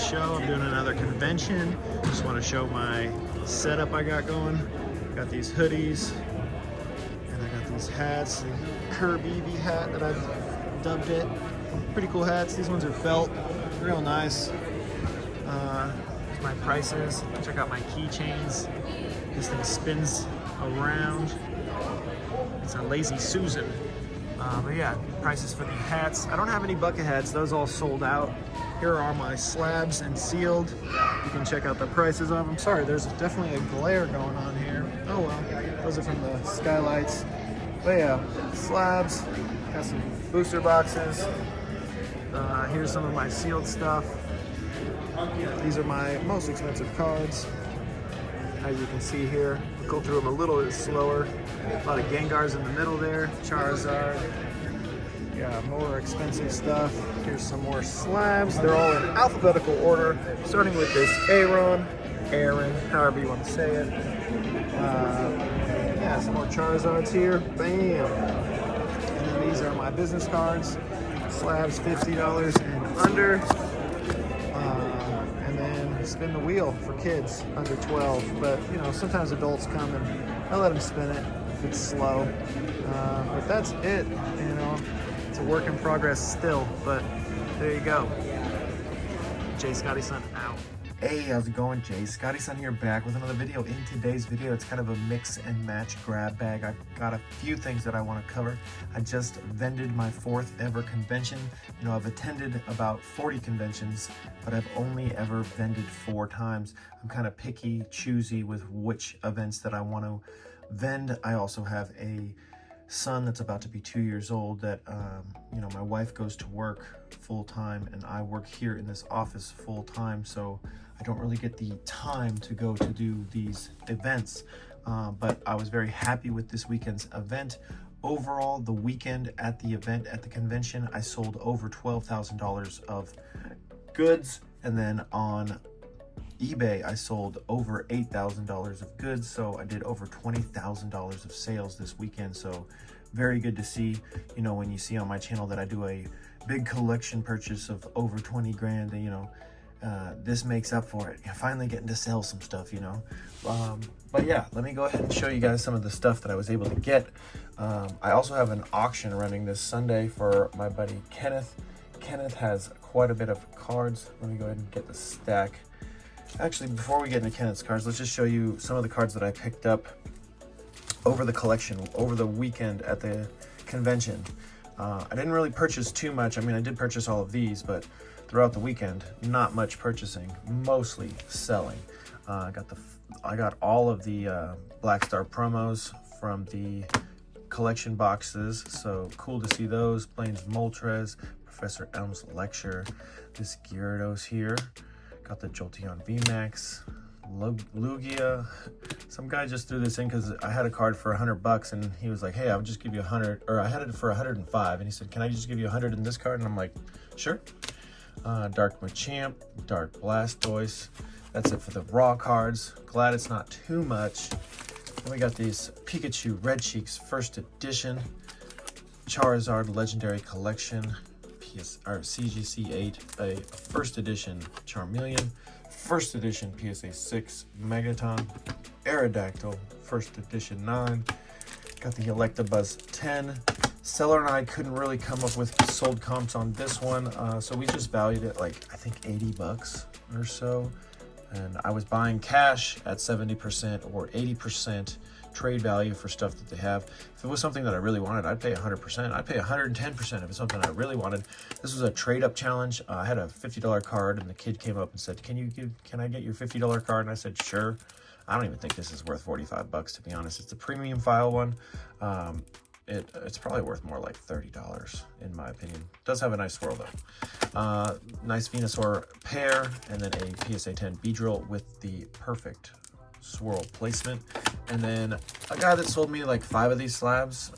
show. I'm doing another convention. Just want to show my setup I got going. Got these hoodies, and I got these hats. The Kirby hat that I've dubbed it. Pretty cool hats. These ones are felt, real nice. Here's my prices. Check out my keychains. This thing spins around. It's a Lazy Susan. But yeah, prices for the hats. I don't have any bucket hats. Those all sold out. Here are my slabs and sealed. You can check out the prices of them. Sorry, there's definitely a glare going on here. Oh well, those are from the skylights. But yeah, slabs. Got some booster boxes. Here's some of my sealed stuff. These are my most expensive cards. As you can see here, go through them a little bit slower. A lot of Gengars in the middle there. Charizard. Yeah, more expensive stuff. Here's some more slabs. They're all in alphabetical order, starting with this Aaron, however you want to say it. Yeah, some more Charizards here. Bam. And then these are my business cards. Slabs $50 and under. And then spin the wheel for kids under 12. But you know, sometimes adults come and I let them spin it if it's slow. But that's it. You know, it's a work in progress still. But there you go. Jay Scotty Son out. Hey, how's it going? Jay Scotty Son here, back with another video. In today's video, it's kind of a mix and match grab bag. I've got a few things that I want to cover. I just vended my 4th ever convention. You know, I've attended about 40 conventions, but I've only ever vended 4 times. I'm kind of picky, choosy with which events that I want to vend. I also have a son that's about to be 2 years old that, you know, my wife goes to work full-time and I work here in this office full-time, so I don't really get the time to go to do these events. But I was very happy with this weekend's event. Overall, the weekend at the event at the convention, I sold over $12,000 of goods, and then on eBay, I sold over $8,000 of goods, so I did over $20,000 of sales this weekend. So very good to see. You know, when you see on my channel that I do a big collection purchase of over 20 grand, you know, this makes up for it. You're finally getting to sell some stuff, you know. But yeah, let me go ahead and show you guys some of the stuff that I was able to get. I also have an auction running this Sunday for my buddy Kenneth. Kenneth has quite a bit of cards. Let me go ahead and get the stack. Actually, before we get into Kenneth's cards, let's just show you some of the cards that I picked up over the collection, over the weekend at the convention. I didn't really purchase too much. I mean, I did purchase all of these, but throughout the weekend, not much purchasing, mostly selling. I got all of the Black Star promos from the collection boxes, so cool to see those. Plains Moltres, Professor Elm's Lecture, this Gyarados here. Got the Jolteon VMAX, Lugia. Some guy just threw this in because I had a card for $100 and he was like, hey, I'll just give you 100, or I had it for 105, and he said, can I just give you 100 in this card? And I'm like, sure. Dark Machamp, Dark Blastoise. That's it for the raw cards. Glad it's not too much. Then we got these Pikachu Red Cheeks First Edition, Charizard Legendary Collection, CGC 8, a First Edition Charmeleon, First Edition PSA 6 Megaton, Aerodactyl First Edition 9. Got the Electabuzz 10. Seller and I couldn't really come up with sold comps on this one, so we just valued it like, I think $80 or so. And I was buying cash at 70% or 80% trade value for stuff that they have. If it was something that I really wanted, I'd pay 100%. I'd pay 110% if it's something I really wanted. This was a trade-up challenge. I had a $50 card, and the kid came up and said, can I get your $50 card? And I said, sure. I don't even think this is worth $45, to be honest. It's a premium file one. It's probably worth more like $30 in my opinion. It does have a nice swirl though. Nice Venusaur pair, and then a PSA 10 Beedrill with the perfect swirl placement. And then a guy that sold me like 5 of these slabs,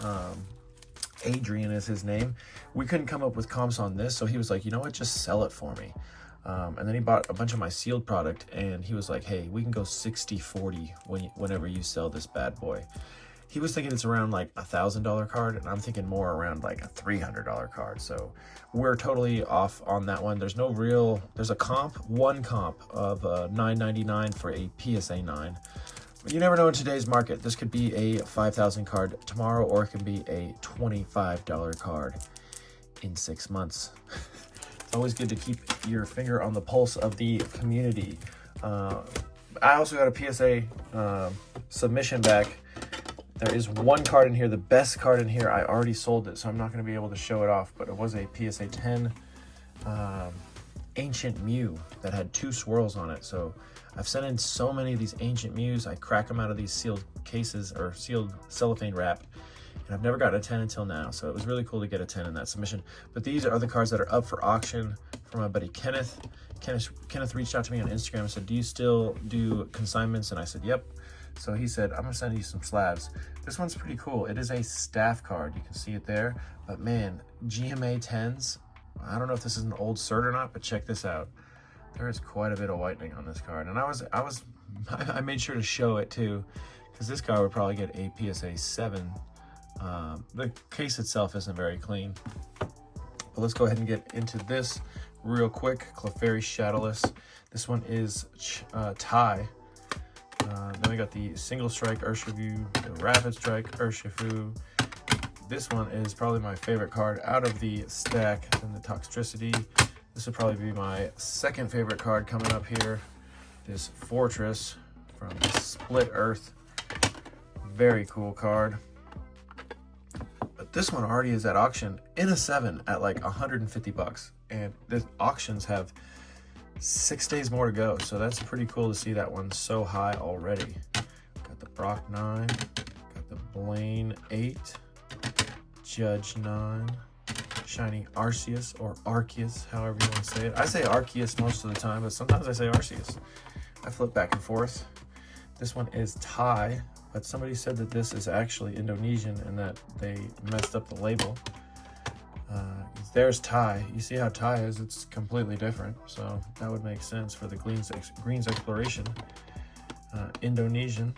Adrian is his name. We couldn't come up with comps on this, so he was like, you know what, just sell it for me. And then he bought a bunch of my sealed product, and he was like, hey, we can go 60-40 whenever you sell this bad boy. he was thinking it's around like $1,000 card, and I'm thinking more around like a $300 card. So we're totally off on that one. There's a comp, one comp of $9.99 for a PSA 9. But you never know in today's market. This could be a 5,000 card tomorrow, or it could be a $25 card in 6 months. It's always good to keep your finger on the pulse of the community. I also got a PSA submission back. There is one card in here, the best card in here. I already sold it, so I'm not going to be able to show it off, but it was a PSA 10 Ancient Mew that had 2 swirls on it. So I've sent in so many of these Ancient Mews. I crack them out of these sealed cases or sealed cellophane wrap, and I've never gotten a 10 until now. So it was really cool to get a 10 in that submission. But these are the cards that are up for auction from my buddy Kenneth. Kenneth reached out to me on Instagram and said, do you still do consignments? And I said, yep. So he said, I'm gonna send you some slabs. This one's pretty cool. It is a staff card. You can see it there. But man, GMA 10s, I don't know if this is an old cert or not, but check this out. There is quite a bit of whitening on this card. And I made sure to show it too, because this card would probably get a PSA 7. The case itself isn't very clean. But let's go ahead and get into this real quick. Clefairy Shadowless. This one is Thai. Then we got the Single Strike Urshifu, the Rapid Strike Urshifu. This one is probably my favorite card out of the stack, and the Toxtricity. This would probably be my second favorite card coming up here. This Fortress from Split Earth. Very cool card. But this one already is at auction in a 7 at like 150 bucks. And the auctions have 6 days more to go, so that's pretty cool to see that one so high already. Got the Brock 9, got the Blaine 8, Judge 9, Shiny Arceus, or Arceus, however you want to say it. I say Arceus most of the time, but sometimes I say Arceus. I flip back and forth. This one is Thai, but somebody said that this is actually Indonesian and that they messed up the label. There's Thai. You see how Thai is? It's completely different. So that would make sense for the Greens Exploration. Indonesian.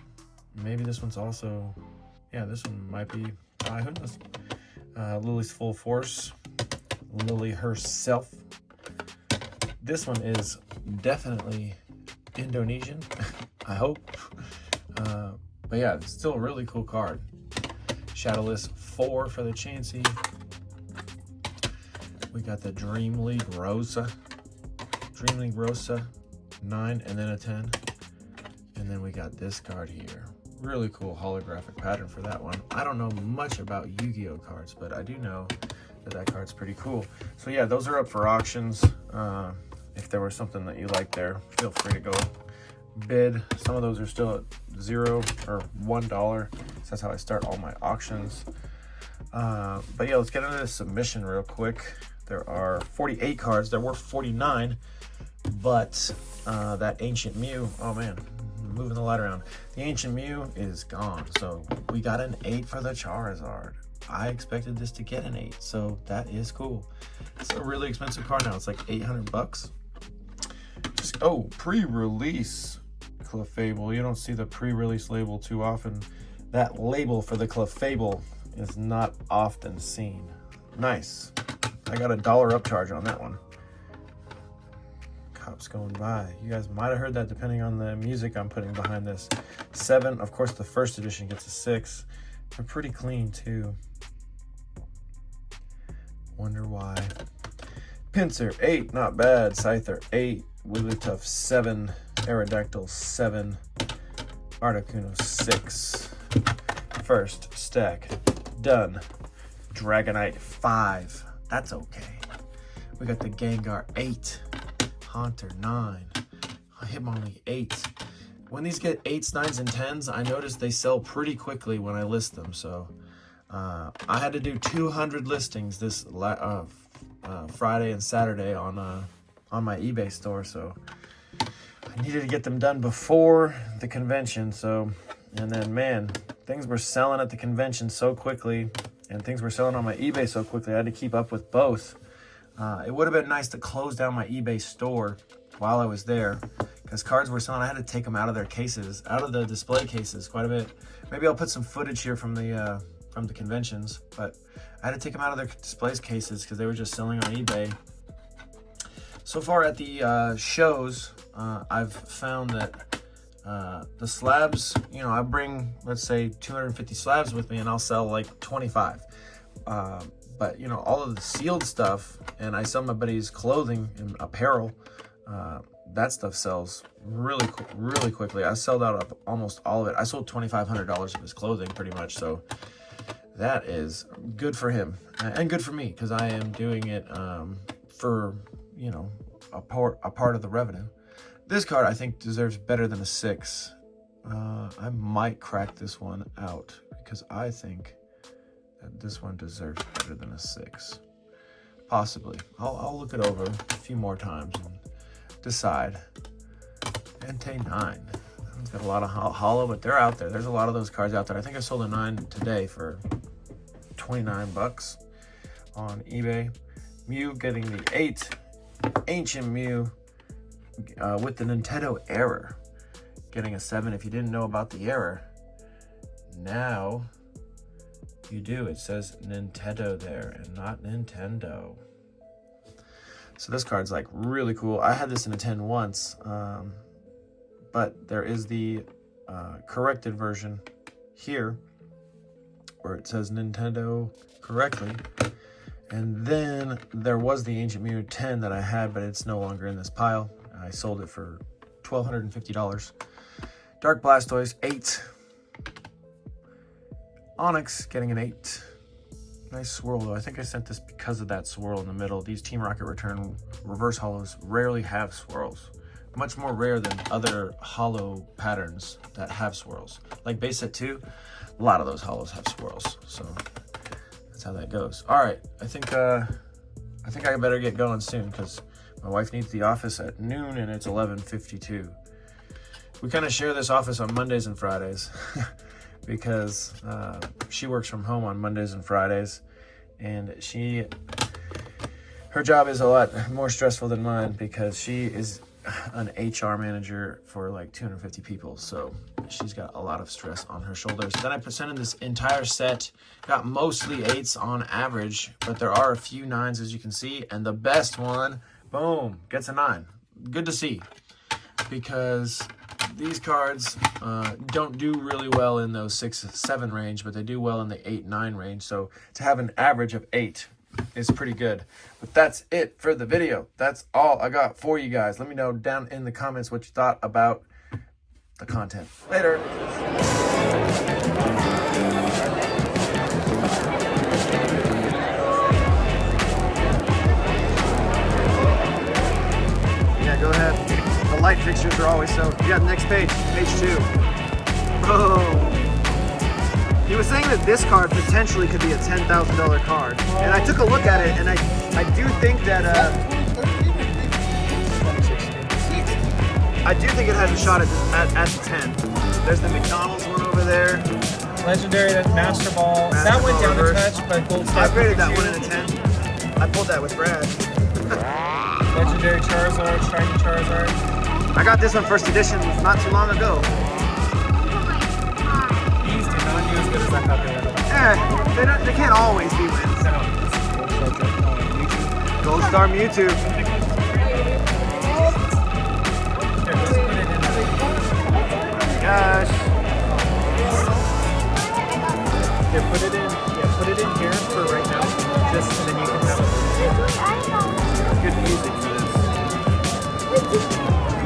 Maybe this one's also... Yeah, this one might be Thai. Who knows? Lily's Full Force. Lily herself. This one is definitely Indonesian. I hope. But yeah, it's still a really cool card. Shadowless 4 for the Chansey. We got the Dream League Rosa. Dream League Rosa 9 and then a 10. And then we got this card here. Really cool holographic pattern for that one. I don't know much about Yu-Gi-Oh cards, but I do know that that card's pretty cool. So yeah, those are up for auctions. If there was something that you like there, feel free to go bid. Some of those are still at $0 or $1. So that's how I start all my auctions. But yeah, let's get into the submission real quick. There are 48 cards. There were 49, but that Ancient Mew, oh man, moving the light around. The Ancient Mew is gone. So we got an 8 for the Charizard. I expected this to get an 8, so that is cool. It's a really expensive card now. It's like 800 bucks. Just, oh, pre-release Clefable. You don't see the pre-release label too often. That label for the Clefable is not often seen. Nice. I got a $1 upcharge on that one. Cops going by. You guys might have heard that depending on the music I'm putting behind this. 7, of course the first edition gets a 6. They're pretty clean too. Wonder why. Pinsir 8, not bad. Scyther 8, Wigglytuff 7, Aerodactyl 7, Articuno 6. First stack done. Dragonite 5. That's okay. We got the Gengar 8, Haunter 9, Hitmonlee 8. When these get 8s, 9s, and 10s, I notice they sell pretty quickly when I list them. So I had to do 200 listings this Friday and Saturday on my eBay store. So I needed to get them done before the convention. So, and then man, things were selling at the convention so quickly, and things were selling on my eBay so quickly, I had to keep up with both. It would have been nice to close down my eBay store while I was there, because because cards were selling. I had to take them out of their cases, out of the display cases quite a bit. Maybe I'll put some footage here from the conventions, but I had to take them out of their displays cases because they were just selling on eBay. So far at the shows, I've found that the slabs, you know, I bring, let's say 250 slabs with me and I'll sell like 25. But you know, all of the sealed stuff, and I sell my buddies clothing and apparel, that stuff sells really quickly. I sold out of almost all of it. I sold $2,500 of his clothing pretty much, so that is good for him and good for me because I am doing it for, you know, a part of the revenue. This card I think deserves better than a 6. I might crack this one out because I think that this one deserves better than a 6. Possibly. I'll look it over a few more times and decide. Ente 9. It's got a lot of hollow, but they're out there. There's a lot of those cards out there. I think I sold a 9 today for 29 bucks on eBay. Mew getting the 8. Ancient Mew with the Nintendo error. Getting a 7. If you didn't know about the error, now you do. It says Nintendo there and not Nintendo. So this card's like really cool. I had this in a 10 once, but there is the corrected version here where it says Nintendo correctly. And then there was the Ancient Mew 10 that I had, but it's no longer in this pile. I sold it for $1,250. Dark Blastoise 8. Onyx getting an 8. Nice swirl though. I think I sent this because of that swirl in the middle. These Team Rocket Return reverse hollows rarely have swirls. Much more rare than other hollow patterns that have swirls. Like base set 2, a lot of those hollows have swirls. So that's how that goes. All right, I think I better get going soon because my wife needs the office at noon and it's 11:52. We kind of share this office on Mondays and Fridays because she works from home on Mondays and Fridays, and her job is a lot more stressful than mine because she is an HR manager for like 250 people, so she's got a lot of stress on her shoulders. Then I presented this entire set, got mostly 8s on average, but there are a few 9s as you can see, and the best one, boom, gets a 9. Good to see, because these cards don't do really well in those 6-7 range, but they do well in the 8-9 range, so to have an average of 8 is pretty good. But that's it for the video. That's all I got for you guys. Let me know down in the comments what you thought about the content. Later. Yeah, go ahead. The light fixtures are always so. You got the next page, page 2. Oh. He was saying that this card potentially could be a $10,000 card, and I took a look at it, and I do think that I do think it has a shot at the 10. There's the McDonald's one over there. Legendary, that Master Ball. That went down a touch, but Gold I Star. graded that one in a 10. I pulled that with Brad. Legendary Charizard, Shiny Charizard. I got this one first edition not too long ago. These do not do as good as I thought they were. They can't always be wins. Gold Star Mewtwo. Here, let's put it in there. Gosh. Here, put it in here for right now. Just and then you can have it. Good music for this.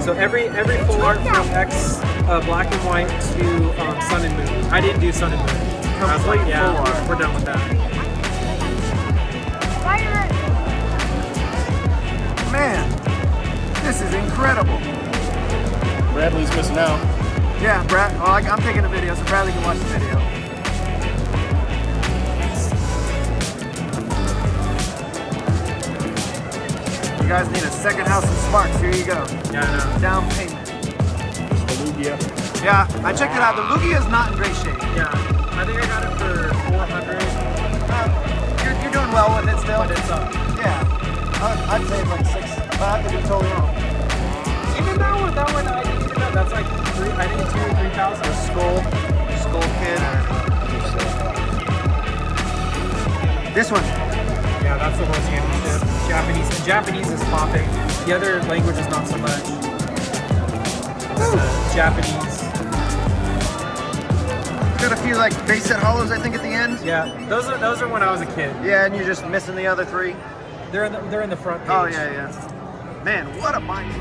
So every full art from X Black and White to Sun and Moon. I didn't do Sun and Moon. I was like, yeah, full art. we're done with that. Man, this is incredible. Bradley's missing out. Yeah, Brad. Well, I'm taking a video, so Bradley can watch the video. You guys need a second house in Sparks. Here you go. Yeah, I know. Down payment. It's the Lugia. Yeah, I checked it out. The Lugia is not in great shape. Yeah, I think I got it for 400. You're doing well with it still. But it's up. Yeah, I'd say it's like 6. But I could be totally wrong. Even though Oh, that one I didn't even know. That's like I think 2,000 or 3,000. Skull Kid. This one. Yeah, that's the World Championship. Japanese. The Japanese is popping. The other language is not so much. Japanese. Got a few like base set hollows, I think, at the end. Yeah, those are when I was a kid. Yeah, and you're just missing the other three. They're in the front page. Oh yeah. Man, what a bind.